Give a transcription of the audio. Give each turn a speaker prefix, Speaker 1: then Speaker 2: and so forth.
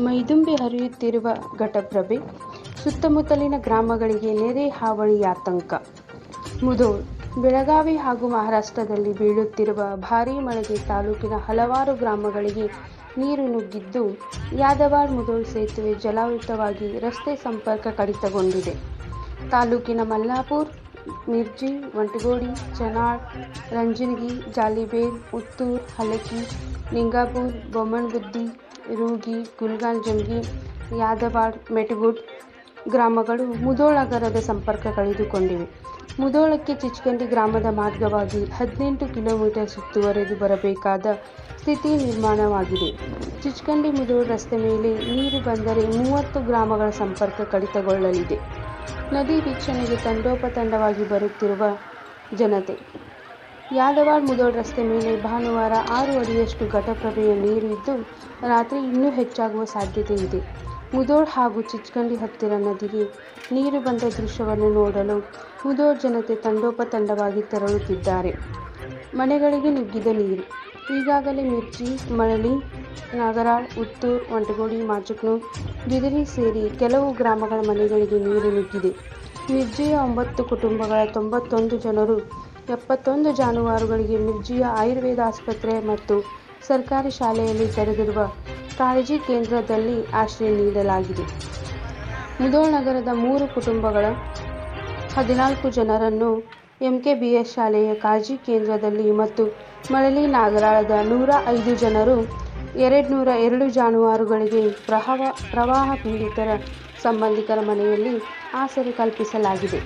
Speaker 1: ಮೈದುಂಬಿ ಹರಿಯುತ್ತಿರುವ ಘಟಪ್ರಭೆ, ಸುತ್ತಮುತ್ತಲಿನ ಗ್ರಾಮಗಳಿಗೆ ನೆರೆ ಹಾವಳಿ ಆತಂಕ. ಮುಧೋಳ್: ಬೆಳಗಾವಿ ಹಾಗೂ ಮಹಾರಾಷ್ಟ್ರದಲ್ಲಿ ಬೀಳುತ್ತಿರುವ ಭಾರೀ ಮಳೆಗೆ ತಾಲೂಕಿನ ಹಲವಾರು ಗ್ರಾಮಗಳಿಗೆ ನೀರು ನುಗ್ಗಿದ್ದು, ಯಾದವಾಡ-ಮುಧೋಳ್ ಸೇತುವೆ ಜಲಾವೃತವಾಗಿ ರಸ್ತೆ ಸಂಪರ್ಕ ಕಡಿತಗೊಂಡಿದೆ. ತಾಲೂಕಿನ ಮಲ್ಲಾಪುರ, ಮಿರ್ಜಿ, ವಂಟಗೋಡಿ, ಚನಾಳ್, ರಂಜನಗಿ, ಜಾಲಿಬೇರ್, ಉತ್ತೂರ್, ಹಲಕಿ, ನಿಂಗಾಪುರ, ಬೊಮ್ಮನಗುದ್ದಿ, ರೂಗಿ, ಗುಲ್ಗಾಂಜಂಗಿ, ಯಾದವಾಡ, ಮೆಟಗುಡ್ ಗ್ರಾಮಗಳು ಮುಧೋಳ್ ನಗರದ ಸಂಪರ್ಕ ಕಳೆದುಕೊಂಡಿವೆ. ಮುಧೋಳಕ್ಕೆ ಚಿಚಕಂಡಿ ಗ್ರಾಮದ ಮಾರ್ಗವಾಗಿ 18 ಕಿಲೋಮೀಟರ್ ಸುತ್ತುವರೆದು ಬರಬೇಕಾದ ಸ್ಥಿತಿ ನಿರ್ಮಾಣವಾಗಿದೆ. ಚಿಚಕಂಡಿ-ಮುಧೋಳ್ ರಸ್ತೆ ಮೇಲೆ ನೀರು ಬಂದರೆ 30 ಗ್ರಾಮಗಳ ಸಂಪರ್ಕ ಕಡಿತಗೊಳ್ಳಲಿದೆ. ನದಿ ವೀಕ್ಷಣೆಗೆ ತಂಡೋಪತಂಡವಾಗಿ ಬರುತ್ತಿರುವ ಜನತೆ. ಯಾದವಾಡ-ಮುಧೋಳ್ ರಸ್ತೆ ಮೇಲೆ ಭಾನುವಾರ 6 ಅಡಿಯಷ್ಟು ಘಟಪ್ರಭೆಯ ನೀರು ಇದ್ದು, ರಾತ್ರಿ ಇನ್ನೂ ಹೆಚ್ಚಾಗುವ ಸಾಧ್ಯತೆ ಇದೆ. ಮುಧೋಳ್ ಹಾಗೂ ಚಿಚಕಂಡಿ ಹತ್ತಿರ ನದಿಗೆ ನೀರು ಬಂದ ದೃಶ್ಯವನ್ನು ನೋಡಲು ಮುಧೋಳ್ ಜನತೆ ತಂಡೋಪತಂಡವಾಗಿ ತೆರಳುತ್ತಿದ್ದಾರೆ. ಮನೆಗಳಿಗೆ ನುಗ್ಗಿದ ನೀರು. ಈಗಾಗಲೇ ಮಿರ್ಜಿ, ಮಳಲಿ, ನಾಗರಾಳ್, ಉತ್ತೂರ್, ವಂಟಗೋಡಿ, ಮಾಚಕ್ನೂರ್, ಬಿದರಿ ಸೇರಿ ಕೆಲವು ಗ್ರಾಮಗಳ ಮನೆಗಳಿಗೆ ನೀರು ನುಗ್ಗಿದೆ. ಮಿರ್ಜಿಯ 9 ಕುಟುಂಬಗಳ 91 ಜನರು, 71 ಜಾನುವಾರುಗಳಿಗೆ ಮಿರ್ಜಿಯ ಆಯುರ್ವೇದ ಆಸ್ಪತ್ರೆ ಮತ್ತು ಸರ್ಕಾರಿ ಶಾಲೆಯಲ್ಲಿ ತೆರೆದಿರುವ ಕಾಳಜಿ ಕೇಂದ್ರದಲ್ಲಿ ಆಶ್ರಯ ನೀಡಲಾಗಿದೆ. ಮುಧೋಳ್ ನಗರದ 3 ಕುಟುಂಬಗಳ 14 ಜನರನ್ನು ಎಂಕೆಬಿಎಸ್ ಶಾಲೆಯ ಕಾಳಜಿ ಕೇಂದ್ರದಲ್ಲಿ ಮತ್ತು ಮಳಲಿ ನಾಗರಾಳದ 105 ಜನರು, 202 ಜಾನುವಾರುಗಳಿಗೆ ಪ್ರವಾಹ ಪೀಡಿತರ ಸಂಬಂಧಿಕರ ಮನೆಯಲ್ಲಿ ಆಸರೆ ಕಲ್ಪಿಸಲಾಗಿದೆ.